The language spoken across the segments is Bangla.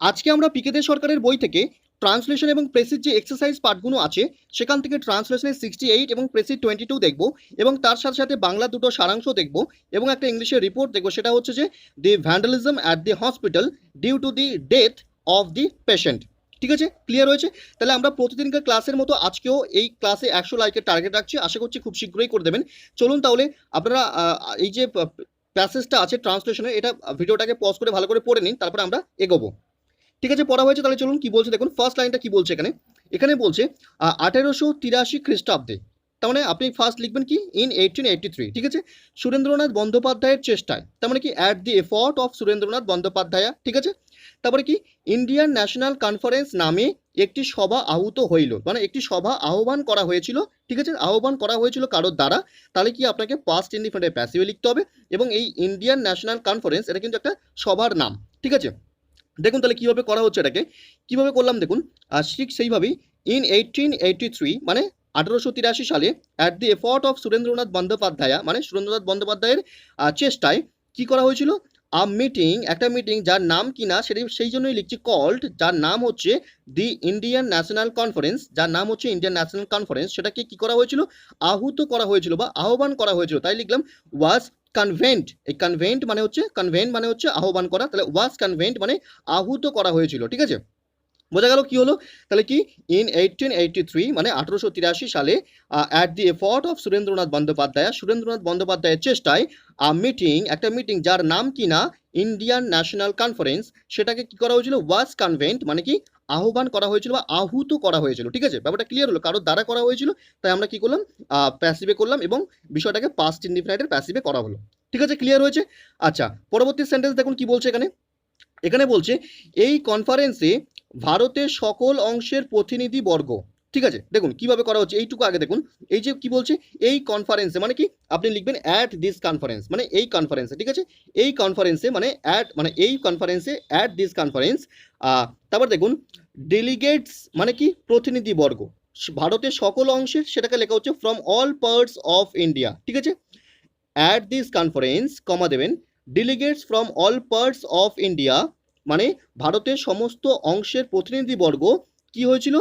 আজকে আমরা পিকেদের সরকারের বই থেকে ট্রান্সলেশন এবং প্রেসির যে এক্সারসাইজ পার্টগুলো আছে সেখান থেকে ট্রান্সলেশনের 68 এবং প্রেসির 22 দেখব এবং তার সাথে সাথে বাংলা দুটো সারাংশ দেখব এবং একটা ইংলিশের রিপোর্ট দেখব। সেটা হচ্ছে যে the vandalism at the hospital due to the death of the patient. ঠিক আছে, ক্লিয়ার হয়েছে? তাহলে আমরা প্রতিদিনকার ক্লাসের মতো আজকেও এই ক্লাসে 100 লাইকের টার্গেট রাখছি, আশা করছি খুব শীঘ্রই করে দেবেন। চলুন তাহলে আপনারা এই যে প্যাসেজটা আছে ট্রান্সলেশনের, এটা ভিডিওটাকে পজ করে ভালো করে পড়ে নিন, তারপরে আমরা এগোবো। ঠিক আছে, পড়া হয়েছে, তাহলে চলুন কি বলছে দেখুন। ফার্স্ট লাইনটা কি বলছে এখানে। এখানে বলছে 1883 খ্রিস্টাব্দে, তার মানে আপনি ফার্স্ট লিখবেন কি ইন 1883। ঠিক আছে, সুরেন্দ্রনাথ বন্দ্যোপাধ্যায়ের চেষ্টায়, তার মানে কি at the effort of Surendranath Bandyopadhyay. ঠিক আছে, তারপরে কি ইন্ডিয়ান ন্যাশনাল কনফারেন্স নামে একটি সভা আহুত হইল, মানে একটি সভা আহ্বান করা হয়েছিল। ঠিক আছে, আহ্বান করা হয়েছিল কারোর দ্বারা, তাহলে কি আপনাকে পাস্ট ইনডিফিনিট প্যাসিভে লিখতে হবে। এবং এই ইন্ডিয়ান ন্যাশনাল কনফারেন্স এটা কিন্তু একটা সভার নাম। ঠিক আছে, দেখুন তাহলে কীভাবে করা হচ্ছে, এটাকে কীভাবে করলাম দেখুন। ঠিক সেইভাবেই ইন 1883 মানে 1883 সালে at the effort of Surendranath Bandyopadhyay, মানে সুরেন্দ্রনাথ বন্দ্যোপাধ্যায়ের চেষ্টায় কি করা হয়েছিল, মিটিং, একটা মিটিং যার নাম কিনা সেই জন্যই লিখছি কল্ড, যার নাম হচ্ছে দি ইন্ডিয়ান ন্যাশনাল কনফারেন্স, যার নাম হচ্ছে ইন্ডিয়ান ন্যাশনাল কনফারেন্স, সেটাকে কি করা হয়েছিল, আহুত করা হয়েছিল বা আহ্বান করা হয়েছিল, তাই লিখলাম ওয়াজ কনভেন্ট। এই কনভেন্ট মানে হচ্ছে আহ্বান করা, তাহলে ওয়াজ কনভেন্ট মানে আহুত করা হয়েছিল। ঠিক আছে, বোঝা গেল কি হলো। তাহলে কি ইন 1883 মানে 1883 সালে at the effort of Surendranath বন্দ্যোপাধ্যায়ের চেষ্টায় মিটিং, একটা মিটিং যার নাম কিনা ইন্ডিয়ান ন্যাশনাল কনফারেন্স, সেটাকে কি করা হয়েছিল, ওয়াজ কনভেন্ট মানে কি আহ্বান করা হয়েছিল বা আহুত করা হয়েছিল। ঠিক আছে, ব্যাপারটা ক্লিয়ার হলো, কারোর দ্বারা করা হয়েছিল, তাই আমরা কি করলাম, প্যাসিভে করলাম এবং বিষয়টাকে পাস্ট ইনডিফিনিটের প্যাসিভে করা হলো। ঠিক আছে, ক্লিয়ার হয়েছে। আচ্ছা, পরবর্তী সেন্টেন্স দেখুন কি বলছে এখানে। এখানে বলছে এই কনফারেন্সে ভারতের সকল অংশের প্রতিনিধিবর্গ। ঠিক আছে, দেখুন কিভাবে করা হচ্ছে, এইটুকু আগে দেখুন। এই যে কি বলছে, এই কনফারেন্সে মানে কি আপনি লিখবেন অ্যাট দিস কনফারেন্স, মানে এই কনফারেন্সে। ঠিক আছে, এই কনফারেন্সে মানে অ্যাট, মানে এই কনফারেন্সে অ্যাট দিস কনফারেন্স। তারপর দেখুন ডেলিগেটস মানে কি প্রতিনিধিবর্গ, ভারতের সকল অংশের, সেটাকে লেখা হচ্ছে from all parts of India. ঠিক আছে, অ্যাট দিস কনফারেন্স কমা দেবেন delegates from all parts of India, মানে ভারতের সমস্ত অংশের প্রতিনিধিবর্গ কি হয়েছিল,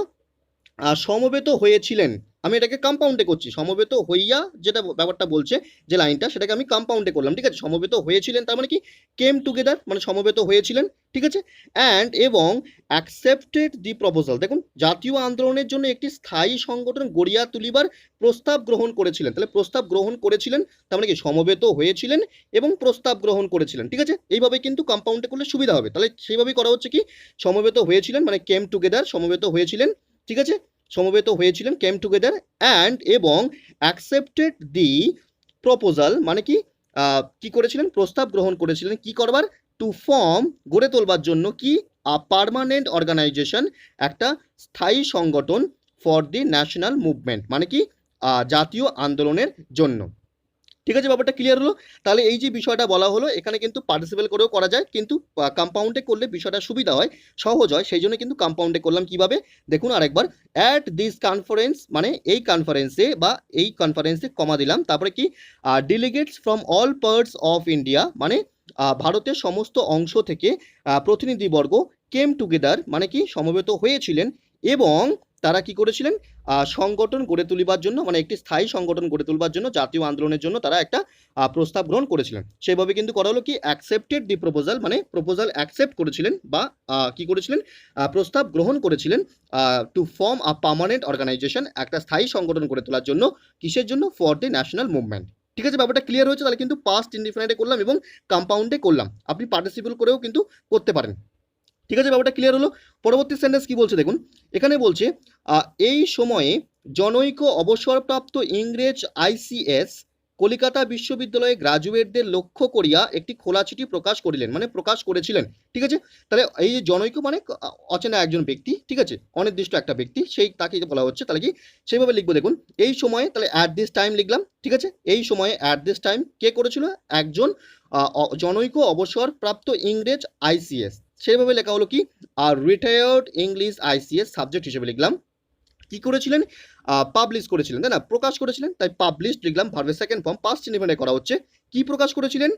সমবেত হয়েছিলেন। আমি এটাকে কম্পাউন্ডে করছি, সমবেত হইয়া যেটা ব্যাপারটা বলছে যে লাইনটা, সেটাকে আমি কম্পাউন্ডে করলাম। ঠিক আছে, সমবেত হয়েছিলেন তার মানে কি কেম টুগেদার মানে সমবেত হয়েছিলেন। ঠিক আছে, অ্যান্ড এবং অ্যাকসেপ্টেড দি প্রপোজাল, দেখুন জাতীয় আন্দোলনের জন্য একটি স্থায়ী সংগঠন গড়িয়া তুলিবার প্রস্তাব গ্রহণ করেছিলেন। তাহলে প্রস্তাব গ্রহণ করেছিলেন তার মানে কি সমবেত হয়েছিলেন এবং প্রস্তাব গ্রহণ করেছিলেন। ঠিক আছে, এইভাবে কিন্তু কম্পাউন্ডে করলে সুবিধা হবে। তাহলে সেইভাবেই করা হচ্ছে কি সমবেত হয়েছিলেন মানে কেম টুগেদার, সমবেত হয়েছিলেন। ঠিক আছে, সমবেত হয়েছিলেন কেম টুগেদার, অ্যান্ড এবং অ্যাকসেপ্টেড দি প্রপোজাল মানে কি কি করেছিলেন, প্রস্তাব গ্রহণ করেছিলেন কি করবার, টু ফর্ম গড়ে তোলবার জন্য কি পার্মানেন্ট অর্গানাইজেশন, একটা স্থায়ী সংগঠন, ফর দি ন্যাশনাল মুভমেন্ট মানে কি জাতীয় আন্দোলনের জন্য। ঠিক আছে, ব্যাপারটা ক্লিয়ার হলো। তাহলে এই যে বিষয়টা বলা হলো, এখানে কিন্তু পার্টিসিপেল করেও করা যায়, কিন্তু কম্পাউন্ডে করলে বিষয়টা সুবিধা হয়, সহজ হয়, সেই জন্য কিন্তু কম্পাউন্ডে করলাম। কিভাবে দেখুন আরেকবার, অ্যাট দিস কনফারেন্স মানে এই কনফারেন্সে বা এই কনফারেন্সে কমা দিলাম, তারপরে কি delegates from all parts of India মানে ভারতের সমস্ত অংশ থেকে প্রতিনিধিবর্গ, কেম টুগেদার মানে কি সমবেত হয়েছিলেন এবং তারা কি করেছিলেন, সংগঠন গড়ে তুলিবার জন্য মানে একটি স্থায়ী সংগঠন গড়ে তুলবার জন্য, জাতীয় আন্দোলনের জন্য তারা একটা প্রস্তাব গ্রহণ করেছিলেন। সেইভাবে কিন্তু করা হলো কি অ্যাকসেপ্টেড দি প্রপোজাল মানে প্রপোজাল অ্যাকসেপ্ট করেছিলেন বা কি করেছিলেন, প্রস্তাব গ্রহণ করেছিলেন to form a permanent organisation, একটা স্থায়ী সংগঠন গড়ে তোলার জন্য, কিসের জন্য, ফর দি ন্যাশনাল মুভমেন্ট। ঠিক আছে, ব্যাপারটা ক্লিয়ার হয়েছে। তাহলে কিন্তু পাস্ট ইনডিফিনিটে করলাম এবং কম্পাউন্ডে করলাম, আপনি পার্টিসিপেল করেও কিন্তু করতে পারেন। ঠিক আছে, ব্যাপারটা ক্লিয়ার হলো। পরবর্তী সেন্টেন্স কি বলছে দেখুন। এখানে বলছে এই সময়ে জনৈক অবসরপ্রাপ্ত ইংরেজ আইসিএস কলিকাতা বিশ্ববিদ্যালয়ে গ্রাজুয়েটদের লক্ষ্য করিয়া একটি খোলা চিঠি প্রকাশ করিলেন মানে প্রকাশ করেছিলেন। ঠিক আছে, তাহলে এই যে জনৈক মানে অচেনা একজন ব্যক্তি, ঠিক আছে, অনির্দিষ্ট একটা ব্যক্তি, সেই তাকে বলা হচ্ছে। তাহলে কি সেইভাবে লিখবো দেখুন, এই সময়ে, তাহলে অ্যাট দিস টাইম লিখলাম। ঠিক আছে, এই সময়ে অ্যাট দিস টাইম কে করেছিল, একজন জনৈক অবসরপ্রাপ্ত ইংরেজ আইসিএস, সেইভাবে লেখা হলো কি রিটায়ার্ড ইংলিশ আইসিএস, সাবজেক্ট হিসেবে লিখলাম। কি করেছিলেন, পাবলিশ করেছিলেন, তাই না, প্রকাশ করেছিলেন, তাই পাবলিশ লিখলাম, ভার্বের সেকেন্ড ফর্ম পাস্ট ইনডিফিনিটে করা হচ্ছে। কি প্রকাশ করেছিলেন,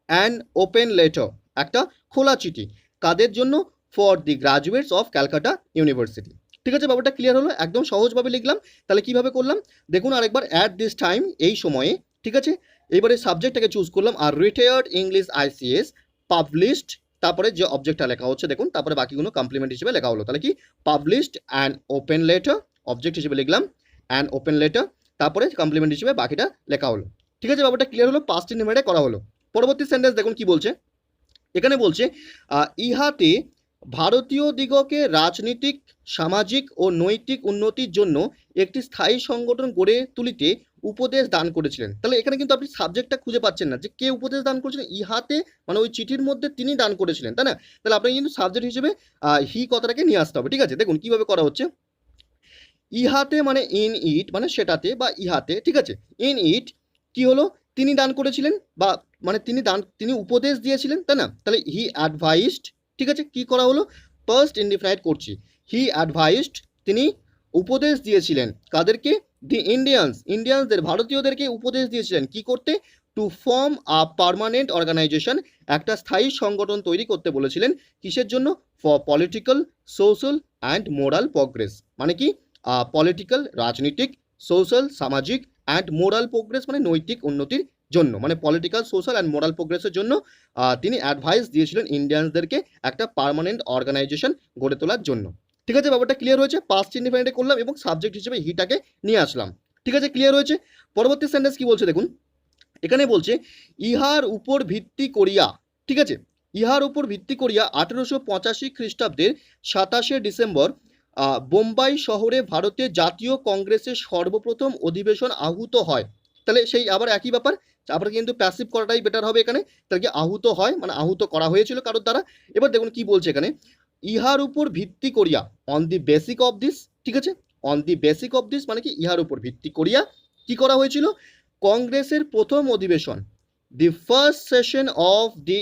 অ্যান ওপেন লেটার, একটা খোলা চিঠি। কাদের জন্য? For the graduates of Calcutta university. ঠিক আছে, ব্যাপারটা ক্লিয়ার হলো, একদম সহজভাবে লিখলাম। তাহলে কিভাবে করলাম দেখুন আরেকবার, অ্যাট দিস টাইম, এই সময়ে। ঠিক আছে, এবারে সাবজেক্টটাকে চুজ করলাম, আর রিটায়ার্ড ইংলিশ আইসিএস পাবলিশড, তারপরে যে অবজেক্টটা লেখা হচ্ছে দেখুন, তারপরে বাকিগুলো কমপ্লিমেন্ট হিসেবে লেখা হলো। তাহলে কি published and open letter, object হিসেবে লিখলাম অ্যান্ড ওপেন লেটার, তারপরে কমপ্লিমেন্ট হিসেবে বাকিটা লেখা হলো। ঠিক আছে, ব্যাপারটা ক্লিয়ার হলো, পাস্ট ইনডিফিনিটে করা হলো। পরবর্তী সেন্টেন্স দেখুন কি বলছে, এখানে বলছে ইহাতে ভারতীয় দিগকে রাজনীতিক, সামাজিক ও নৈতিক উন্নতির জন্য একটি স্থায়ী সংগঠন গড়ে তুলিতে উপদেশ দান করেছিলেন। তাহলে এখানে কিন্তু আপনি সাবজেক্টটা খুঁজে পাচ্ছেন না, যে কে উপদেশ দান করেছিলেন। ইহাতে মানে ওই চিঠির মধ্যে তিনি দান করেছিলেন, তাই না? তাহলে আপনি কিন্তু সাবজেক্ট হিসেবে হি কথাটাকে নিয়ে আসতে হবে। ঠিক আছে, দেখুন কিভাবে করা হচ্ছে। ইহাতে মানে ইন ইট, মানে সেটাতে বা ইহাতে। ঠিক আছে, ইন ইট কি হলো, তিনি দান করেছিলেন, বা মানে তিনি উপদেশ দিয়েছিলেন, তাই না? তাহলে হি অ্যাডভাইসড। ঠিক আছে, কি করা হলো, ফার্স্ট ইনডিফিনাইট করছি। হি অ্যাডভাইসড, তিনি উপদেশ দিয়েছিলেন কাদেরকে? দি ইন্ডিয়ানসদের, ভারতীয়দেরকে উপদেশ দিয়েছিলেন কি করতে? To form a permanent organisation, একটা স্থায়ী সংগঠন তৈরি করতে বলেছিলেন। কিসের জন্য? For political, social and moral progress. মানে কি? পলিটিক্যাল, রাজনীতিক, সোশ্যাল, সামাজিক, অ্যান্ড মোরাল প্রোগ্রেস মানে নৈতিক উন্নতির জন্য, মানে পলিটিক্যাল, সোশ্যাল অ্যান্ড মোরাল প্রোগ্রেসের জন্য তিনি অ্যাডভাইস দিয়েছিলেন ইন্ডিয়ানসদেরকে একটা পার্মানেন্ট অর্গানাইজেশন গড়ে তোলার জন্য। ঠিক আছে, ব্যাপারটা ক্লিয়ার হয়েছে, পাস্ট ইনডিফিনিটে করলাম এবং সাবজেক্ট হিসেবে হিটাকে নিয়ে আসলাম। ঠিক আছে, ক্লিয়ার হয়েছে। পরবর্তী সেন্টেন্স কি বলছে দেখুন, এখানে বলছে ইহার উপর ভিত্তি করিয়া। ঠিক আছে, ইহার উপর ভিত্তি করিয়া 1885 খ্রিস্টাব্দের 27শে ডিসেম্বর বোম্বাই শহরে ভারতের জাতীয় কংগ্রেসের সর্বপ্রথম অধিবেশন আহুত হয়। তাহলে সেই আবার একই ব্যাপার, আবার কিন্তু প্যাসিভ করাটাই বেটার হবে এখানে। তাহলে কি আহুত হয় মানে আহুত করা হয়েছিল কারোর দ্বারা। এবার দেখুন কি বলছে এখানে, ইহার উপর ভিত্তি করিয়া, on the basic of this. ঠিক আছে, on the basic of this মানে কি ইহার উপর ভিত্তি করিয়া কি করা হয়েছিল? কংগ্রেসের প্রথম অধিবেশন, the first session of the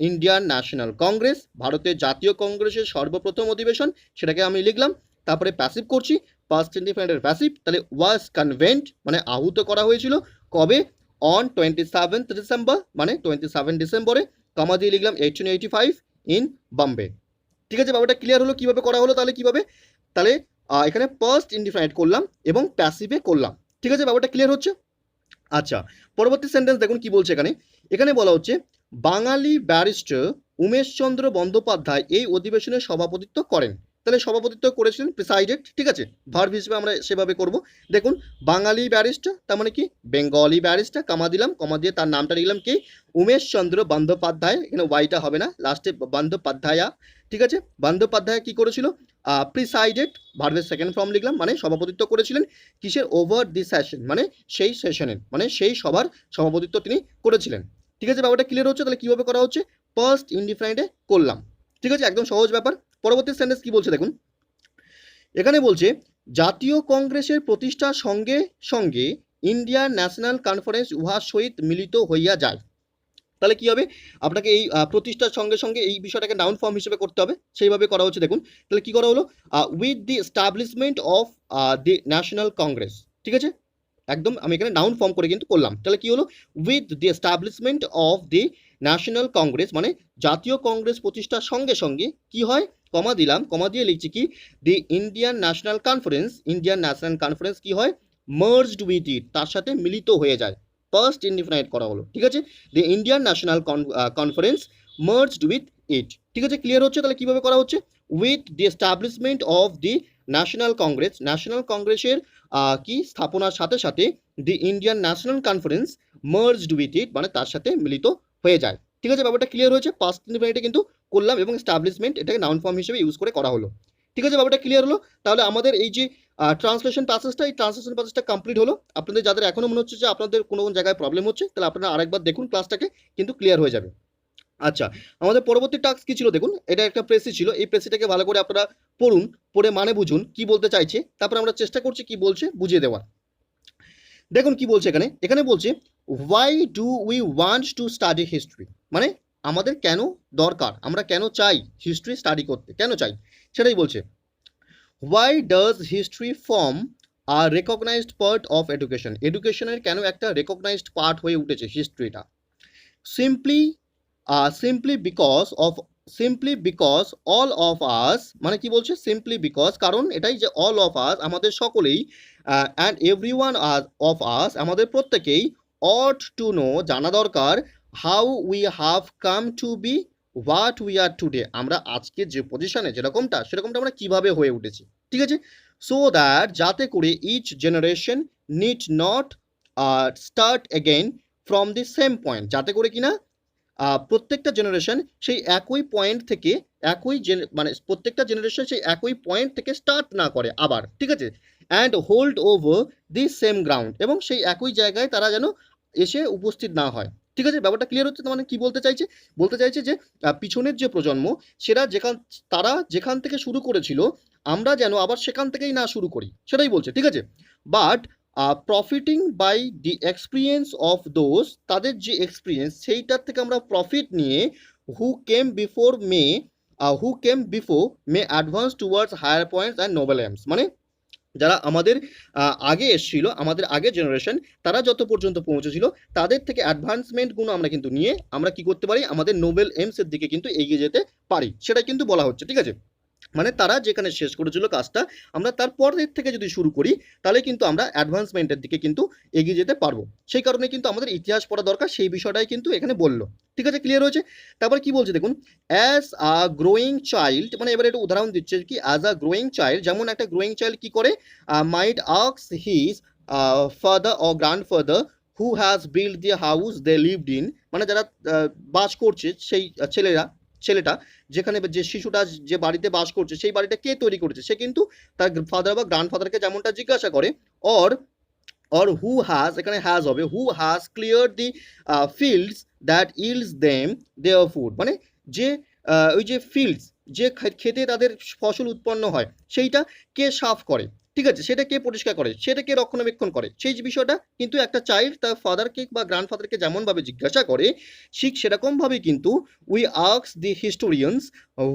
Indian national Congress, ভারতের জাতীয় কংগ্রেসের সর্বপ্রথম অধিবেশন, সেটাকে আমি লিখলাম। তারপরে প্যাসিভ করছি, পাস্ট ইনডিফিনিটের প্যাসিভ। তাহলে ওয়াজ কনভেন্ট মানে আহুত করা হয়েছিল কবে? অন 27th ডিসেম্বর, মানে 27 ডিসেম্বরে, কমা দিয়ে লিখলাম 1885 ইন বম্বে। ঠিক আছে, ব্যাপারটা ক্লিয়ার হলো কিভাবে করা হলো। তাহলে কিভাবে, তাহলে এখানে ফার্স্ট ইনডিফিনিট করলাম এবং প্যাসিভে করলাম। ঠিক আছে, ব্যাপারটা ক্লিয়ার হচ্ছে। আচ্ছা, পরবর্তী সেন্টেন্স দেখুন কি বলছে এখানে, এখানে বলা হচ্ছে বাঙালি ব্যারিস্টার উমেশচন্দ্র বন্দ্যোপাধ্যায় এই অধিবেশনের সভাপতিত্ব করেন। তাহলে সভাপতিত্ব করেছিলেন, প্রিসাইডেড। ঠিক আছে, ভার্ব হিসেবে আমরা সেভাবে করব। দেখুন বাঙালি ব্যারিস্টার তার মানে কি বেঙ্গলি ব্যারিস্টার, কমা দিলাম, কমা দিয়ে তার নামটা লিখলাম কি উমেশচন্দ্র বন্দ্যোপাধ্যায়, এখানে ওয়াইটা হবে না, লাস্টে বন্দ্যোপাধ্যায়া। ঠিক আছে, বন্দ্যোপাধ্যায় কি করেছিল? প্রিসাইডেড, ভার্বের সেকেন্ড ফর্ম লিখলাম, মানে সভাপতিত্ব করেছিলেন কিসের? ওভার দি সেশন, মানে সেই সেশনের, মানে সেই সভার সভাপতিত্ব তিনি করেছিলেন। ঠিক আছে, ব্যাপারটা ক্লিয়ার হচ্ছে। তাহলে কিভাবে করা হচ্ছে? ফার্স্ট ইনডিফিনিটে করলাম। ঠিক আছে, একদম সহজ ব্যাপার। পরবর্তী সেন্টেন্স কি বলছে দেখুন, এখানে বলছে জাতীয় কংগ্রেসের প্রতিষ্ঠার সঙ্গে সঙ্গে ইন্ডিয়ান ন্যাশনাল কনফারেন্স উহার সহিত মিলিত হইয়া যায়। তাহলে কি হবে, আপনাকে এই প্রতিষ্ঠার সঙ্গে সঙ্গে এই বিষয়টাকে নাউন ফর্ম হিসেবে করতে হবে, সেইভাবে করা হচ্ছে। দেখুন তাহলে কি করা হলো, with the establishment of the national Congress. ঠিক আছে, একদম আমি এখানে নাউন ফর্ম করে কিন্তু করলাম। তাহলে কি হলো, with the establishment of the national Congress মানে জাতীয় কংগ্রেস প্রতিষ্ঠার সঙ্গে সঙ্গে কি হয়, কমা দিলাম, কমা দিয়ে লিখছি কি দি ইন্ডিয়ান ন্যাশনাল কনফারেন্স কি হয়, মার্জড উইথ ইট, তার সাথে মিলিত হয়ে যায়। ফার্স্ট ইনডিফিনাইট করা হলো। ঠিক আছে, the Indian national conference merged with it. ঠিক আছে, ক্লিয়ার হচ্ছে। তাহলে কিভাবে করা হচ্ছে, with the establishment of the national কংগ্রেসের কি স্থাপনার সাথে সাথে the Indian national conference merged with it মানে তার সাথে মিলিত হয়ে যায়। ঠিক আছে, ব্যাপারটা ক্লিয়ার হয়েছে। পাস্ট ইনডিফিনিটে কিন্তু করলাম এবং এস্টাবলিশমেন্ট এটাকে নাউন ফর্ম হিসেবে ইউজ করে করা হলো। ঠিক আছে, ব্যাপারটা ক্লিয়ার হলো। তাহলে আমাদের এই যে ট্রান্সলেশন প্যাসেজটা, এই ট্রান্সলেশন প্যাসেজটা কমপ্লিট হলো। আপনাদের যাদের এখনো মনে হচ্ছে যে আপনাদের কোনো জায়গায় প্রবলেম হচ্ছে, তাহলে আপনারা আরেকবার দেখুন ক্লাসটাকে, কিন্তু ক্লিয়ার হয়ে যাবে। আচ্ছা, আমাদের পরবর্তী টাস্ক কি ছিল দেখুন, এটা একটা প্রেসি ছিল, এই প্রেসিটাকে ভালো করে আপনারা পড়ুন, পড়ে মানে বুঝুন কি বলতে চাইছে, তারপর আমরা চেষ্টা করছি কি বলছে বুঝিয়ে দেওয়ার। দেখুন কি বলছে এখানে, এখানে বলছে why do we want to study history, মানে আমাদের কেন দরকার, আমরা কেন চাই হিস্ট্রি স্টাডি করতে, কেন চাই সেটাই বলছে। Why does history form a recognised part of education, এডুকেশনের কেন একটা রেকগনাইজড পার্ট হয়ে উঠেছে হিস্ট্রিটা। Simply because of simply because all of us, মানে কি বলছে সিম্পলি বিকজ, কারণ এটাই যে অল অফ আস আমাদের সকলেই, and every one of us আমাদের প্রত্যেকেই, অট টু নো জানা দরকার, how we have come to be what we are today, আমরা আজকে যে পজিশনে যেরকমটা সেরকমটা আমরা কিভাবে হয়ে উঠেছি, ঠিক আছে। সো দ্যাট যাতে করে each generation need not start again from the same point, যাতে করে কিনা প্রত্যেকটা জেনারেশন সেই একই পয়েন্ট থেকে মানে প্রত্যেকটা জেনারেশন সেই একই পয়েন্ট থেকে স্টার্ট না করে আবার, ঠিক আছে। And hold over the same ground, এবং সেই একই জায়গায় তারা যেন এসে উপস্থিত না হয়, ঠিক আছে। ব্যাপারটা ক্লিয়ার হচ্ছে তো? মানে কি বলতে চাইছে যে পিছনের যে প্রজন্ম সেটা তারা যেখান থেকে শুরু করেছিল আমরা যেন আবার সেখান থেকেই না শুরু করি, সেটাই বলছে, ঠিক আছে। But profiting by the experience of those, তাদের যে এক্সপিরিয়েন্স সেইটার থেকে আমরা প্রফিট নিয়ে, who came before may advance towards higher points and noble aims, মানে যারা আমাদের আগে এসেছিল, আমাদের আগের জেনারেশন, তারা যত পর্যন্ত পৌঁছেছিল তাদের থেকে অ্যাডভান্সমেন্টগুলো আমরা কিন্তু নিয়ে আমরা কি করতে পারি, আমাদের নোবেল এমসের দিকে কিন্তু এগিয়ে যেতে পারি, সেটা কিন্তু বলা হচ্ছে, ঠিক আছে। মানে তারা যেখানে শেষ করেছিল কাজটা, আমরা তারপরের থেকে যদি শুরু করি তাহলে কিন্তু আমরা অ্যাডভান্সমেন্টের দিকে কিন্তু এগিয়ে যেতে পারবো। সেই কারণে কিন্তু আমাদের ইতিহাস পড়া দরকার, সেই বিষয়টাই কিন্তু এখানে বললো, ঠিক আছে। ক্লিয়ার হয়েছে? তারপর কি বলছে দেখুন, অ্যাজ আ গ্রোয়িং চাইল্ড, মানে এবারে একটা উদাহরণ দিচ্ছে কি অ্যাজ আ গ্রোয়িং চাইল্ড, যেমন একটা গ্রোয়িং চাইল্ড কি করে, might ask his father or grandfather who has build the house they lived in, মানে যারা বাস করছে সেই ছেলেটা যেখানে যে শিশুটা যে বাড়িতে বাস করছে সেই বাড়িটা কে তৈরি করেছে, সে কিন্তু তার ফাদার বা গ্র্যান্ডফাদারকে যেমনটা জিজ্ঞাসা করে, অর হু হ্যাজ, এখানে হ্যাজ হবে, who has clear the fields that yields them their food, মানে যে ওই যে ফিল্ডস, যে খেতে তাদের ফসল উৎপন্ন হয় সেইটা কে সাফ করে, ঠিক আছে, সেটা কে পরিষ্কার করে, সেটা কে রক্ষণাবেক্ষণ করে, সেই যে বিষয়টা কিন্তু একটা চাইল্ড তার ফাদারকে বা গ্র্যান্ডফাদারকে যেমনভাবে জিজ্ঞাসা করে, ঠিক সেরকমভাবে কিন্তু we ask the historians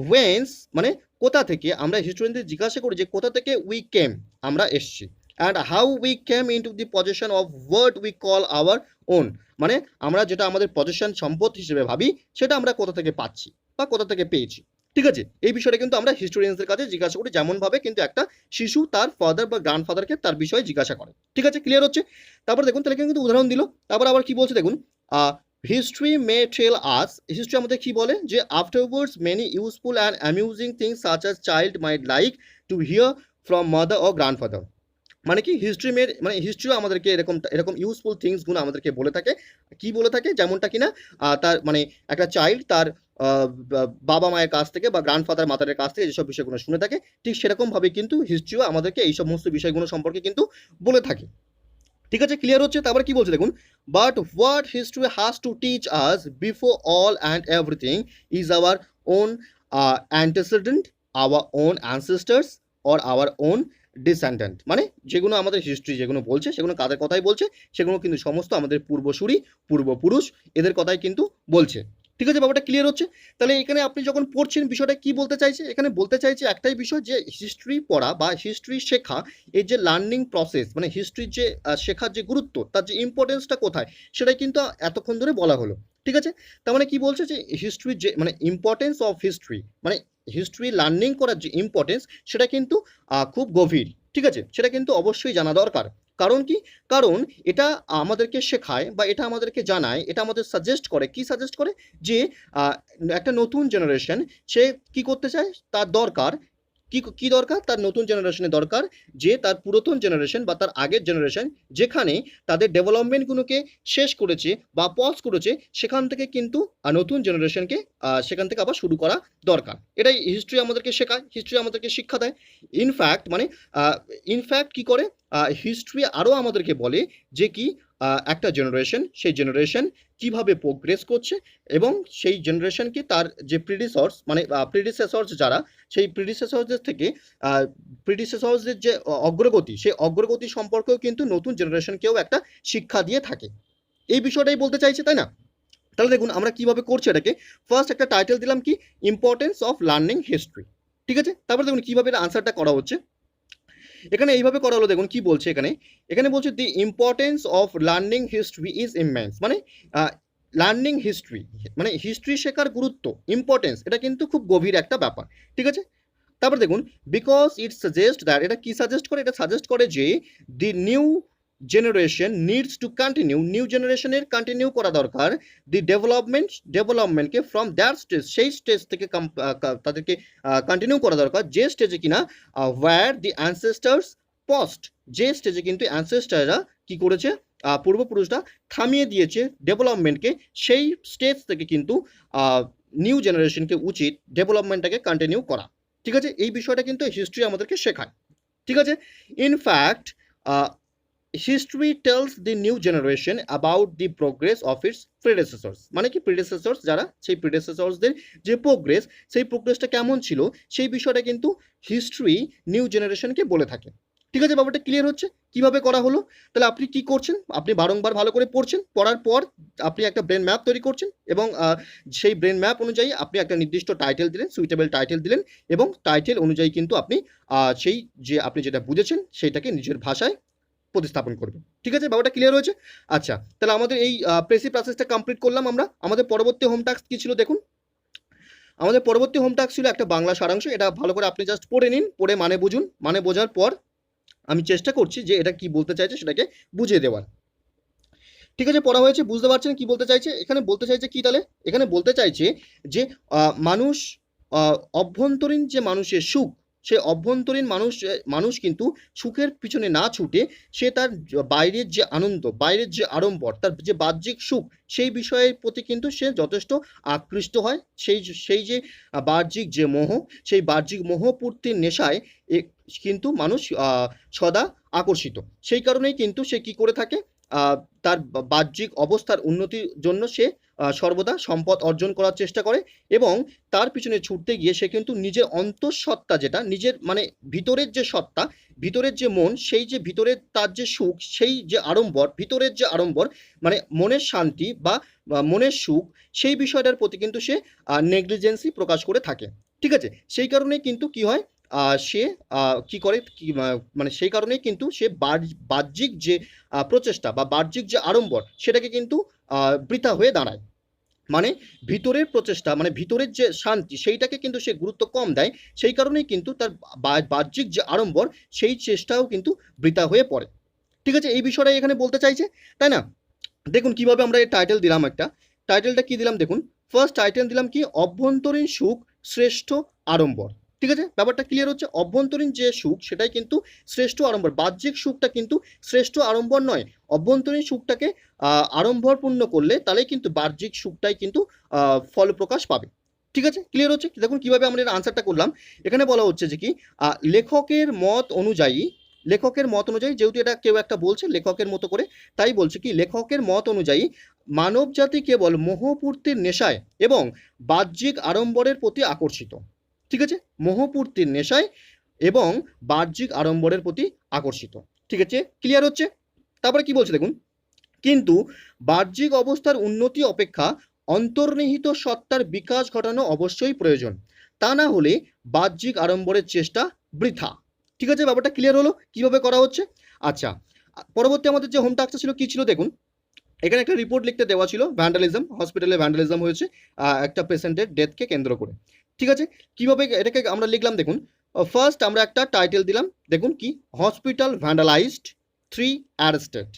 Weil's, মানে কোথা থেকে, আমরা হিস্টোরিয়ানদের জিজ্ঞাসা করি যে কোথা থেকে উই কেম, আমরা এসছি, and how we came into the position of what we call our own, মানে আমরা যেটা আমাদের পজিশন সম্পদ হিসেবে ভাবি সেটা আমরা কোথা থেকে পাচ্ছি বা কোথা থেকে পেয়েছি, ঠিক আছে। এই বিষয়টা কিন্তু আমরা হিস্টোরিয়ানসদের কাছে জিজ্ঞাসা করি, যেমনভাবে কিন্তু একটা শিশু তার ফাদার বা গ্র্যান্ডফাদারকে তার বিষয়ে জিজ্ঞাসা করে, ঠিক আছে। ক্লিয়ার হচ্ছে? তারপর দেখুন তাহলে কিন্তু উদাহরণ দিল, তারপর আবার কি বলছে দেখুন, হিস্ট্রি মে টেল আস, হিস্ট্রি আমাদের কি বলে যে afterwards many useful and amusing things such us child mite like to here from mother or grandfather, মানে কি মানে হিস্ট্রিও আমাদেরকে এরকম ইউজফুল থিংসগুলো আমাদেরকে বলে থাকে, কি বলে থাকে, যেমনটা কিনা তার মানে একটা চাইল্ড তার বাবা মায়ের কাছ থেকে বা গ্র্যান্ডফাদার মাদারের কাছ থেকে যেসব বিষয়গুলো শুনে থাকে, ঠিক সেরকমভাবে কিন্তু হিস্ট্রিও আমাদেরকে এই সমস্ত বিষয়গুলো সম্পর্কে কিন্তু বলে থাকে, ঠিক আছে। ক্লিয়ার হচ্ছে? তারপর কি বলছে দেখুন, but what history has to teach us before all and everything is our own antecedent, our own ancestors or our own descendant, মানে যেগুলো আমাদের হিস্ট্রি যেগুলো বলছে সেগুলো কাদের কথাই বলছে, সেগুলো কিন্তু সমস্ত আমাদের পূর্বসূরি পূর্বপুরুষ এদের কথাই কিন্তু বলছে, ঠিক আছে। ব্যাপারটা ক্লিয়ার হচ্ছে? তাহলে এখানে আপনি যখন পড়ছেন বিষয়টা কি বলতে চাইছে, এখানে বলতে চাইছে একটাই বিষয় যে হিস্ট্রি পড়া বা হিস্ট্রি শেখা, এই যে লার্নিং প্রসেস, মানে হিস্ট্রির যে শেখার যে গুরুত্ব, তার যে ইম্পর্টেন্সটা কোথায়, সেটাই কিন্তু এতক্ষণ ধরে বলা হলো, ঠিক আছে। তার মানে কি বলছে যে হিস্ট্রির যে মানে ইম্পর্টেন্স অফ হিস্ট্রি, মানে হিস্ট্রি লার্নিং করার যে ইম্পর্টেন্স সেটা কিন্তু খুব গভীর, ঠিক আছে, সেটা কিন্তু অবশ্যই জানা দরকার। কারণ কি? কারণ এটা আমাদেরকে শেখায় বা এটা আমাদেরকে জানায়, এটা আমাদের সাজেস্ট করে, কি সাজেস্ট করে যে একটা নতুন জেনারেশন সে কি করতে চায়, তার দরকার কি দরকার, তার নতুন জেনারেশনের দরকার যে তার পুরাতন জেনারেশন বা তার আগের জেনারেশন যেখানে তাদের ডেভেলপমেন্টগুলোকে শেষ করেছে বা পজ করেছে, সেখান থেকে কিন্তু নতুন জেনারেশনকে সেখান থেকে আবার শুরু করা দরকার। এটাই হিস্ট্রি আমাদেরকে শেখায়, হিস্ট্রি আমাদেরকে শিক্ষা দেয়। ইনফ্যাক্ট মানে ইনফ্যাক্ট কি করে, হিস্ট্রি আরও আমাদেরকে বলে যে কি একটা জেনারেশন, সেই জেনারেশন কিভাবে প্রোগ্রেস করছে এবং সেই জেনারেশনকে তার যে প্রিডিসেসর্স যারা, সেই প্রিডিসেসরদের থেকে প্রিডিসেসরদের যে অগ্রগতি, সেই অগ্রগতি সম্পর্কেও কিন্তু নতুন জেনারেশনকেও একটা শিক্ষা দিয়ে থাকে। এই বিষয়টাই বলতে চাইছে, তাই না? তাহলে দেখুন আমরা কিভাবে করছি এটাকে। ফার্স্ট একটা টাইটেল দিলাম কি, ইম্পর্টেন্স অফ লার্নিং হিস্ট্রি, ঠিক আছে। তারপরে দেখুন কিভাবে এটা আনসারটা করা হচ্ছে, এখানে এইভাবে করা হলো। দেখুন কি বলছে এখানে, এখানে বলছে the importance of learning history is immense, মানে লার্নিং হিস্ট্রি, মানে হিস্ট্রি শেখার গুরুত্ব, ইম্পর্টেন্স, এটা কিন্তু খুব গভীর একটা ব্যাপার। ঠিক আছে, তারপর দেখুন বিকজ ইট সাজেস্ট দ্যাট, এটা কি সাজেস্ট করে, এটা সাজেস্ট করে যে দি new generation needs to continue, new জেনারেশনের কন্টিনিউ করা দরকার দি ডেভেলপমেন্টকে ফ্রম দ্যাট স্টেজ, সেই স্টেজ থেকে তাদেরকে কন্টিনিউ করা দরকার যে স্টেজে কিনা ওয়্যার দি অ্যানসেস্টার্স পস্ট, যে স্টেজে কিন্তু অ্যানসেস্টাররা কি করেছে, পূর্বপুরুষরা থামিয়ে দিয়েছে ডেভেলপমেন্টকে, সেই স্টেজ থেকে কিন্তু নিউ জেনারেশনকে উচিত ডেভেলপমেন্টটাকে কন্টিনিউ করা। ঠিক আছে, এই বিষয়টা কিন্তু হিস্ট্রি আমাদেরকে শেখায়। ঠিক আছে, in fact history tells the new generation about the progress of its predecessors, মানে কি প্রিডেসেসর্স যারা, সেই প্রিডেসেসর্সদের যে প্রোগ্রেস, সেই প্রোগ্রেসটা কেমন ছিল, সেই বিষয়টা কিন্তু হিস্ট্রি নিউ জেনারেশনকে বলে থাকে। ঠিক আছে, ব্যাপারটা ক্লিয়ার হচ্ছে কিভাবে করা হলো? তাহলে আপনি কি করছেন, আপনি বারংবার ভালো করে পড়ছেন, পড়ার পর আপনি একটা ব্রেন ম্যাপ তৈরি করছেন এবং সেই ব্রেন ম্যাপ অনুযায়ী আপনি একটা নির্দিষ্ট টাইটেল দিলেন, সুইটেবল টাইটেল দিলেন এবং টাইটেল অনুযায়ী কিন্তু আপনি সেই যে আপনি যেটা বুঝেছেন সেইটাকে নিজের ভাষায় প্রতিস্থাপন করবেন। ঠিক আছে, ব্যাপারটা ক্লিয়ার হয়েছে? আচ্ছা, তাহলে আমাদের এই প্রেসি প্রসেসটা কমপ্লিট করলাম আমরা। আমাদের পরবর্তী হোম টাস্ক কি ছিল দেখুন, আমাদের পরবর্তী হোম টাস্ক ছিল একটা বাংলা সারাংশ। এটা ভালো করে আপনি জাস্ট পড়ে নিন, পড়ে মানে বুঝুন, মানে বোঝার পর আমি চেষ্টা করছি যে এটা কি বলতে চাইছে সেটাকে বুঝিয়ে দেওয়ার। ঠিক আছে, পড়া হয়েছে, বুঝতে পারছেন কি বলতে চাইছে? এখানে বলতে চাইছে কি তাহলে? এখানে বলতে চাইছে যে মানুষ, অভ্যন্তরীণ যে মানুষের সুখ, সে অভ্যন্তরীণ মানুষ কিন্তু সুখের পিছনে না ছুটে সে তার বাইরের যে আনন্দ, বাইরের যে আড়ম্বর, তার যে বাহ্যিক সুখ, সেই বিষয়ের প্রতি কিন্তু সে যথেষ্ট আকৃষ্ট হয়। সেই যে বাহ্যিক যে মোহ, সেই বাহ্যিক মোহপূর্তির নেশায় কিন্তু মানুষ সদা আকর্ষিত। সেই কারণেই কিন্তু সে কি করে থাকে, তার বাহ্যিক অবস্থার উন্নতির জন্য সে সর্বদা সম্পদ অর্জন করার চেষ্টা করে এবং তার পিছনে ছুটতে গিয়ে সে কিন্তু নিজের অন্তঃসত্ত্বা, যেটা নিজের মানে ভিতরের যে সত্তা, ভিতরের যে মন, সেই যে ভিতরের তার যে সুখ, সেই যে আড়ম্বর, ভিতরের যে আড়ম্বর, মানে মনের শান্তি বা মনের সুখ, সেই বিষয়টার প্রতি কিন্তু সে নেগলিজেন্সি প্রকাশ করে থাকে। ঠিক আছে, সেই কারণে কিন্তু কি হয়, সে কি করে, মানে সেই কারণেই কিন্তু সে বাহ্যিক যে প্রচেষ্টা বা বাহ্যিক যে আড়ম্বর, সেটাকে কিন্তু বৃথা হয়ে দাঁড়ায়। মানে ভিতরের প্রচেষ্টা, মানে ভিতরের যে শান্তি, সেইটাকে কিন্তু সে গুরুত্ব কম দেয়। সেই কারণেই কিন্তু তার বাহ্যিক যে আড়ম্বর, সেই চেষ্টাও কিন্তু বৃথা হয়ে পড়ে। ঠিক আছে, এই বিষয়টাই এখানে বলতে চাইছে, তাই না? দেখুন কিভাবে আমরা এই টাইটেল দিলাম, একটা টাইটেলটা কি দিলাম দেখুন, ফার্স্ট টাইটেল দিলাম কি, অভ্যন্তরীণ সুখ শ্রেষ্ঠ আড়ম্বর। ঠিক আছে, ব্যাপারটা ক্লিয়ার হচ্ছে? অভ্যন্তরীণ যে সুখ সেটাই কিন্তু শ্রেষ্ঠ আড়ম্বর, বাহ্যিক সুখটা কিন্তু শ্রেষ্ঠ আড়ম্বর নয়। অভ্যন্তরীণ সুখটাকে আড়ম্বরপূর্ণ করলে তাহলেই কিন্তু বাহ্যিক সুখটাই কিন্তু ফলপ্রকাশ পাবে। ঠিক আছে, ক্লিয়ার হচ্ছে? দেখুন কিভাবে আমরা এর আনসারটা করলাম। এখানে বলা হচ্ছে যে কি, লেখকের মত অনুযায়ী, লেখকের মত অনুযায়ী, যেহেতু এটা কেউ একটা বলছে লেখকের মতো করে, তাই বলছে কি, লেখকের মত অনুযায়ী মানব জাতি কেবল মোহপূর্তির নেশায় এবং বাহ্যিক আড়ম্বরের প্রতি আকর্ষিত। ঠিক আছে, মোহপূর্তির নেশায় এবং বাহ্যিক আড়ম্বরের প্রতি আকর্ষিত। ঠিক আছে, ক্লিয়ার হচ্ছে? তারপরে কি বলছে দেখুন, কিন্তু বাহ্যিক অবস্থার উন্নতি অপেক্ষা অন্তর্নিহিত সত্তার বিকাশ ঘটানো অবশ্যই প্রয়োজন, তা না হলে বাহ্যিক আড়ম্বরের চেষ্টা বৃথা। ঠিক আছে, ব্যাপারটা ক্লিয়ার হলো কিভাবে করা হচ্ছে? আচ্ছা, পরবর্তী আমাদের যে হোম টাস্কটা ছিল কি ছিল দেখুন, এখানে একটা রিপোর্ট লিখতে দেওয়া ছিল, ভ্যান্ডালিজম, হসপিটালে ভ্যান্ডালিজম হয়েছে একটা পেশেন্টের ডেথকে কেন্দ্র করে। ঠিক আছে, কিভাবে এটাকে আমরা লিখলাম দেখুন, ফার্স্ট আমরা একটা টাইটেল দিলাম দেখুন কি, হসপিটাল ভ্যান্ডালাইজড, 3 অ্যারেস্টেড।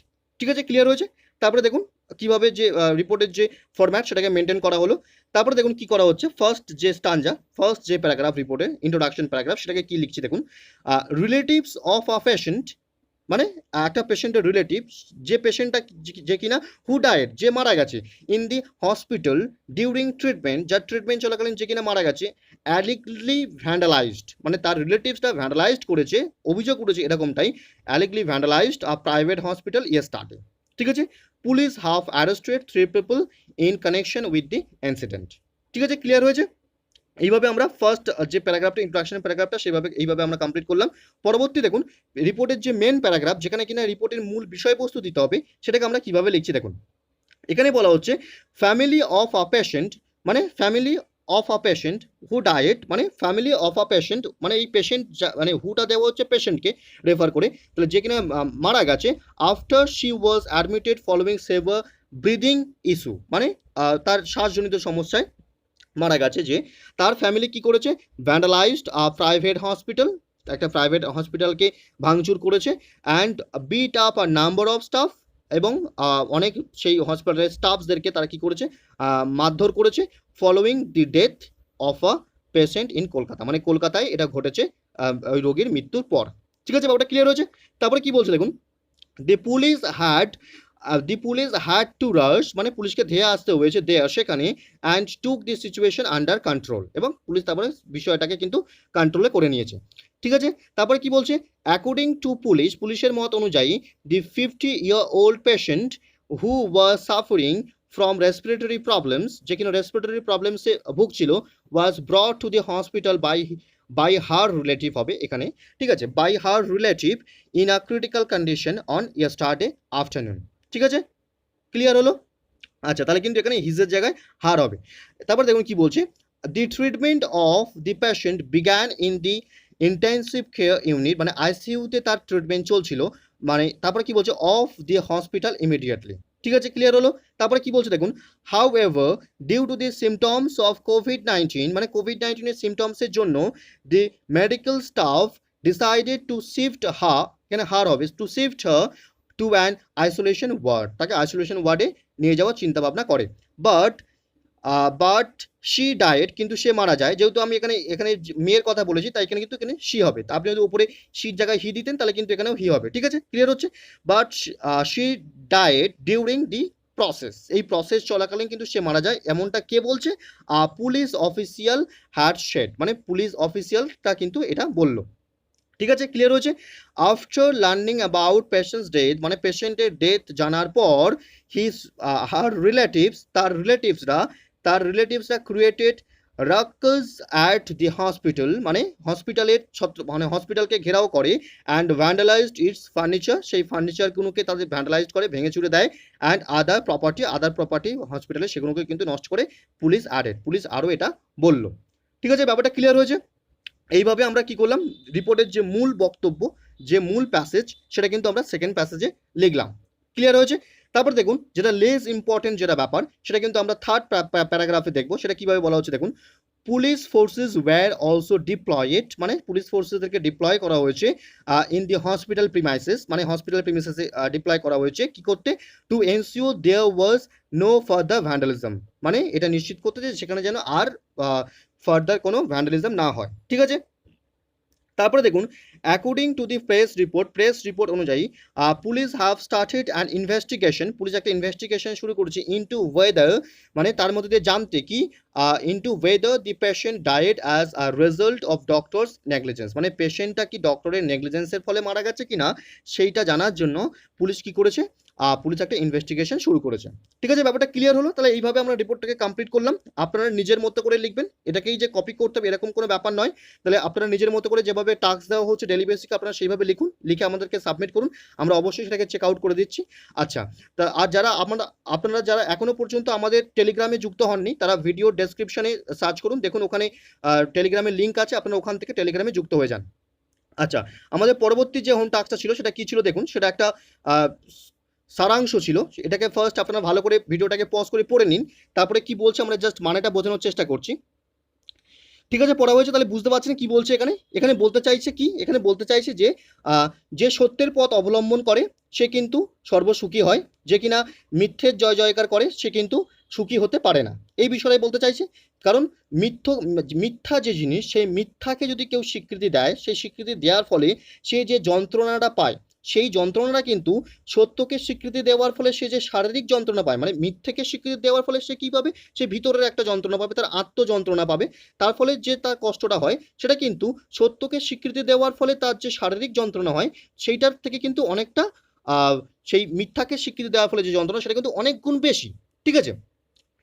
ঠিক আছে, ক্লিয়ার হয়েছে? তারপরে দেখুন কিভাবে যে রিপোর্টের যে ফরম্যাট সেটাকে মেনটেন করা হলো। তারপরে দেখুন কি করা হচ্ছে, ফার্স্ট যে স্টানজা, ফার্স্ট যে প্যারাগ্রাফ রিপোর্টের ইন্ট্রোডাকশন প্যারাগ্রাফ, সেটাকে কি লিখছি দেখুন, রিলেটিভস অফ আ পেশেন্ট, মানে একটা পেশেন্টের রিলেটিভ, যে পেশেন্টটা যে কিনা হু ডায়েড, যে মারা গেছে, in the hospital during treatment, যার ট্রিটমেন্ট চলাকালীন যে কিনা মারা গেছে, অ্যালিগলি ভ্যান্ডালাইজড, মানে তার রিলেটিভসটা ভ্যান্ডালাইজড করেছে, অভিযোগ উঠেছে এরকমটাই, অ্যালিগলি ভ্যান্ডালাইজড আ প্রাইভেট হসপিটাল ইয়েস্টারডে। ঠিক আছে, police have arrested 3 people in connection with the incident. ঠিক আছে, ক্লিয়ার হয়েছে? এইভাবে আমরা ফার্স্ট যে প্যারাগ্রাফটা, ইন্ট্রোডাকশন প্যারাগ্রাফটা, এইভাবে আমরা কমপ্লিট করলাম। পরবর্তী দেখুন রিপোর্টের যে মেন প্যারাগ্রাফ, যেখানে কিনা রিপোর্টের মূল বিষয়বস্তু দিতে হবে, সেটাকে আমরা কিভাবে লিখছি দেখুন। এখানে বলা হচ্ছে ফ্যামিলি অফ আ পেশেন্ট, মানে family of a patient who diet, মানে ফ্যামিলি অফ আ পেশেন্ট, মানে এই পেশেন্ট, মানে হুটা দেওয়া হচ্ছে পেশেন্টকে রেফার করে, তাহলে যে কিনা মারা গেছে, after she was admitted following severe breathing issue, মানে তার শ্বাসজনিত সমস্যায় মারা গেছে, যে তার ফ্যামিলি কি করেছে, ভ্যান্ডালাইজড প্রাইভেট হসপিটাল, একটা প্রাইভেট হসপিটালকে ভাঙচুর করেছে, and beat up a number of staff, এবং অনেক সেই হসপিটালের স্টাফসদেরকে তারা কি করেছে, মারধর করেছে, following the death of a patient in Kolkata, মানে কলকাতায় এটা ঘটেছে ওই রোগীর মৃত্যুর পর। ঠিক আছে, ব্যাপারটা ক্লিয়ার হয়েছে। তারপরে কি বলছে দেখুন, দি পুলিশ হ্যাড টু রাশ, মানে পুলিশকে ধেয়ে আসতে হয়েছে দেয়ার সেখানে, and took the situation under control, এবং পুলিশ তারপরে বিষয়টাকে কিন্তু কন্ট্রোলে করে নিয়েছে। ঠিক আছে, তারপরে কি বলছে, অ্যাকর্ডিং টু পুলিশের মত অনুযায়ী, the 50-year-old patient who was suffering from respiratory problems, যে কিনা রেসপিরেটরি প্রবলেমসে ভুগছিল, was brought to the hospital by her relative হবে এখানে। ঠিক আছে, by her relative in a critical condition on yesterday afternoon. ঠিক আছে, ক্লিয়ার হলো। আচ্ছা, তাহলে কিন্তু এখানে হিজের জায়গায় হার হবে। তারপর দেখুন কি বলছে, দি treatment of the patient began in the intensive care unit, মানে আইসিইউতে তার ট্রিটমেন্ট চলছিল, মানে তারপরে কি বলছে, অফ দি হসপিটাল ইমিডিয়েটলি। ঠিক আছে, ক্লিয়ার হলো। তারপরে কি বলছে দেখুন, however due to the symptoms of কোভিড-19, মানে কোভিড-19-এর সিমটমসের জন্য the medical staff decided to shift her, এখানে হার হবে, to shift her to an isolation ward, তাকে আইসোলেশন ওয়ার্ডে নিয়ে যাওয়ার চিন্তা ভাবনা করে। বাট শি ডায়েট, কিন্তু সে মারা যায়। যেহেতু আমি এখানে মেয়ের কথা বলেছি, তাই এখানে কিন্তু এখানে শি হবে। আপনি যদি উপরে শির জায়গায় হি দিতেন তাহলে কিন্তু এখানেও হি হবে। ঠিক আছে, ক্লিয়ার হচ্ছে। But she died during the process, এই প্রসেস চলাকালীন কিন্তু সে মারা যায়, এমনটা কে বলছে, পুলিশ অফিসিয়াল হ্যাড শেড, মানে পুলিশ অফিসিয়ালটা কিন্তু এটা বললো। ঠিক আছে, ক্লিয়ার হয়েছে। After learning about patient's death, মানে পেশেন্টের ডেথ জানার পর, হিজ হার রিলেটিভস, তার রিলেটিভসরা created ruckus at the hospital, মানে হসপিটালকে ঘেরাও করে, অ্যান্ড ভ্যান্ডালাইজড ইটস ফার্নিচার, সেই ফার্নিচারগুলোকে তাদের ভ্যান্ডালাইজ করে, ভেঙে চুরে দেয়, অ্যান্ড আদার প্রপার্টি হসপিটালের সেগুলোকে কিন্তু নষ্ট করে পুলিশ আরও এটা বলল। ঠিক আছে, ব্যাপারটা ক্লিয়ার হয়েছে। এইভাবে আমরা কি করলাম, রিপোর্টের যে মূল বক্তব্য, যে মূল প্যাসেজ, সেটা কিন্তু আমরা সেকেন্ড প্যাসেজে লিখলাম। ক্লিয়ার হয়েছে। তারপর দেখুন, যেটা লেস ইম্পর্টেন্ট যেটা ব্যাপার, সেটা কিন্তু আমরা থার্ড প্যারাগ্রাফে দেখবো। সেটা কিভাবে বলা হচ্ছে দেখুন, police forces were also deployed, মানে পুলিশ ফোর্সেসদেরকে ডিপ্লয় করা হয়েছে ইন দি হসপিটাল প্রিমাইসেস, মানে হসপিটাল প্রিমাইসেসে ডিপ্লয় করা হয়েছে কি করতে, to ensure there was no further vandalism, মানে এটা নিশ্চিত করতে যে সেখানে যেন আর ফার্দার কোনো ভ্যান্ডালিজম না হয়। ঠিক আছে, তারপরে দেখুন, according to the press report অনুযায়ী, police have started an investigation, police একটা ইনভেস্টিগেশন শুরু করেছে, ইনটু ওয়েদার, মানে তার মধ্যে দিয়ে জানতে কি, into weather the patient died as a result of doctors negligence, মানে পেশেন্টটা কি ডক্টরের নেগলিজেন্সের ফলে মারা গেছে কিনা সেইটা জানার জন্য পুলিশ কি করেছে, পুলিশ একটা ইনভেস্টিগেশন শুরু করেছে। ঠিক আছে, ব্যাপারটা ক্লিয়ার হলো। তাহলে এইভাবে আমরা রিপোর্টটাকে কমপ্লিট করলাম। আপনারা নিজের মতো করে লিখবেন, এটাকেই যে কপি করতে হবে এরকম কোনো ব্যাপার নয়। তাহলে আপনারা নিজের মতো করে যেভাবে টাস্ক দেওয়া হচ্ছে ডেলি বেসিকে, আপনারা সেইভাবে লিখুন, লিখে আমাদেরকে সাবমিট করুন, আমরা অবশ্যই সেটাকে চেক আউট করে দিচ্ছি। আচ্ছা, তা আর আপনারা যারা এখনো পর্যন্ত আমাদের টেলিগ্রামে যুক্ত হননি, তারা ভিডিও ডেসক্রিপশনে সার্চ করুন, দেখুন ওখানে টেলিগ্রামের লিঙ্ক আছে, আপনারা ওখান থেকে টেলিগ্রামে যুক্ত হয়ে যান। আচ্ছা, আমাদের পরবর্তী যে হোম টাস্কটা ছিল সেটা কি ছিল দেখুন, সেটা একটা সারাংশ ছিল। এটাকে ফার্স্ট আপনারা ভালো করে ভিডিওটাকে পজ করে পড়ে নিন, তারপরে কি বলছে আমরা জাস্ট মানেটা বোঝানোর চেষ্টা করছি। ঠিক আছে, পড়া হয়েছে, তাহলে বুঝতে পারছেন কি বলছে এখানে বলতে চাইছে কি, এখানে বলতে চাইছে যে যে সত্যের পথ অবলম্বন করে সে কিন্তু সর্বসুখী হয়, যে কিনা মিথ্যের জয় জয়কার করে সে কিন্তু সুখী হতে পারে না, এই বিষয়ে বলতে চাইছে। কারণ মিথ্যা যে জিনিস, সেই মিথ্যাকে যদি কেউ স্বীকৃতি দেয়, সেই স্বীকৃতি দেওয়ার ফলে সে যে যন্ত্রণাটা পায়, সেই যন্ত্রণাটা কিন্তু সত্যকে স্বীকৃতি দেওয়ার ফলে সে যে শারীরিক যন্ত্রণা পায়, মানে মিথ্যেকে স্বীকৃতি দেওয়ার ফলে সে কী পাবে, সে ভিতরের একটা যন্ত্রণা পাবে, তার আত্মযন্ত্রণা পাবে। তার ফলে যে তার কষ্টটা হয় সেটা কিন্তু সত্যকে স্বীকৃতি দেওয়ার ফলে তার যে শারীরিক যন্ত্রণা হয় সেইটার থেকে কিন্তু অনেকটা সেই মিথ্যাকে স্বীকৃতি দেওয়ার ফলে যে যন্ত্রণা সেটা কিন্তু অনেক গুণ বেশি। ঠিক আছে,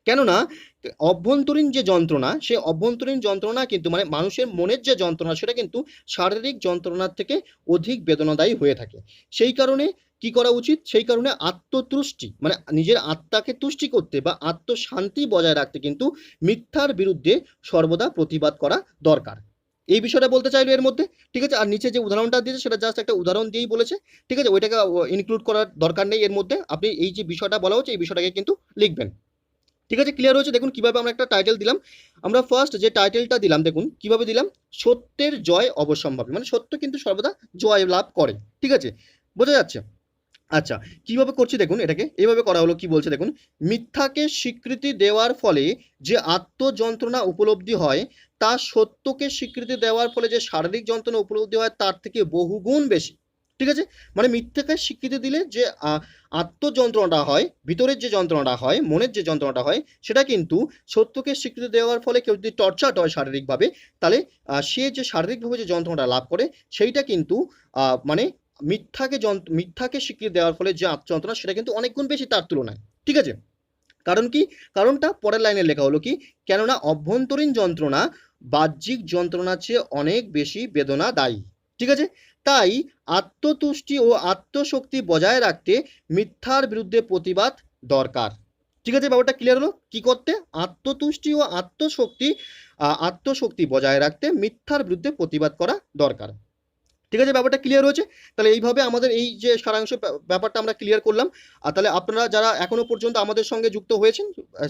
কেননা অভ্যন্তরীণ যে যন্ত্রণা, সে অভ্যন্তরীণ যন্ত্রণা কিন্তু মানে মানুষের মনের যে যন্ত্রণা সেটা কিন্তু শারীরিক যন্ত্রণার থেকে অধিক বেদনাদায়ী হয়ে থাকে। সেই কারণে কি করা উচিত, সেই কারণে আত্মতুষ্টি মানে নিজের আত্মাকে তুষ্টি করতে বা আত্মশান্তি বজায় রাখতে কিন্তু মিথ্যার বিরুদ্ধে সর্বদা প্রতিবাদ করা দরকার। এই বিষয়টা বলতে চাইলো এর মধ্যে। ঠিক আছে, আর নিচে যে উদাহরণটা দিয়েছে সেটা জাস্ট একটা উদাহরণ দিয়েই বলেছে। ঠিক আছে, ওইটাকে ইনক্লুড করার দরকার নেই এর মধ্যে। আপনি এই যে বিষয়টা বলা হচ্ছে এই বিষয়টাকে কিন্তু লিখবেন। ঠিক আছে, ক্লিয়ার হয়েছে? দেখুন কিভাবে আমরা একটা টাইটেল দিলাম। আমরা ফার্স্ট যে টাইটেলটা দিলাম দেখুন কিভাবে দিলাম, সত্যের জয় অবশ্যম্ভাবী, মানে সত্য কিন্তু সর্বদা জয় লাভ করে। ঠিক আছে, বোঝা যাচ্ছে? আচ্ছা, কিভাবে করছি দেখুন, এটাকে এইভাবে করা হলো, কি বলছে দেখুন, মিথ্যাকে স্বীকৃতি দেওয়ার ফলে যে আত্মযন্ত্রণা উপলব্ধি হয় তা সত্যকে স্বীকৃতি দেওয়ার ফলে যে শারীরিক যন্ত্রণা উপলব্ধি হয় তার থেকে বহুগুণ বেশি। ঠিক আছে, মানে মিথ্যাকে স্বীকৃতি দিলে যে আত্মযন্ত্রণাটা হয়, ভিতরের যে যন্ত্রণাটা হয়, মনের যে যন্ত্রণাটা হয়, সেটা কিন্তু সত্যকে স্বীকৃতি দেওয়ার ফলে কেউ যদি টর্চার্ড হয় শারীরিকভাবে, তাহলে সে যে শারীরিকভাবে যে যন্ত্রণাটা লাভ করে সেইটা কিন্তু মানে মিথ্যাকে স্বীকৃতি দেওয়ার ফলে যে যন্ত্রণা সেটা কিন্তু অনেক গুণ বেশি তার তুলনায়। ঠিক আছে, কারণ কি, কারণটা পরের লাইনে লেখা হলো কি, কেননা অভ্যন্তরীণ যন্ত্রণা বাহ্যিক যন্ত্রণার চেয়ে অনেক বেশি বেদনাদায়ী। ঠিক আছে, তাই আত্মতুষ্টি ও আত্মশক্তি বজায় রাখতে মিথ্যার বিরুদ্ধে প্রতিবাদ দরকার। ঠিক আছে, ব্যাপারটা ক্লিয়ার হলো? কি করতে? আত্মতুষ্টি ও আত্মশক্তি বজায় রাখতে মিথ্যার বিরুদ্ধে প্রতিবাদ করা দরকার। ঠিক আছে, ব্যাপারটা ক্লিয়ার হয়েছে? তাহলে এইভাবে আমাদের এই যে সারাংশ ব্যাপারটা আমরা ক্লিয়ার করলাম। আর তাহলে আপনারা যারা এখনো পর্যন্ত আমাদের সঙ্গে যুক্ত হয়েছেন,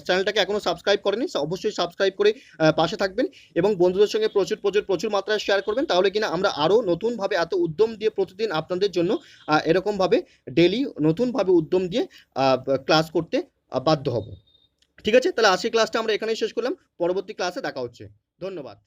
চ্যানেলটাকে এখনো সাবস্ক্রাইব করেনি, অবশ্যই সাবস্ক্রাইব করে পাশে থাকবেন এবং বন্ধুদের সঙ্গে প্রচুর প্রচুর প্রচুর মাত্রায় শেয়ার করবেন, তাহলে কিনা আমরা আরও নতুনভাবে এত উদ্যম দিয়ে প্রতিদিন আপনাদের জন্য এরকমভাবে ডেলি নতুনভাবে উদ্যম দিয়ে ক্লাস করতে বাধ্য হব। ঠিক আছে, তাহলে আজকের ক্লাসটা আমরা এখানেই শেষ করলাম, পরবর্তী ক্লাসে দেখা হচ্ছে। ধন্যবাদ।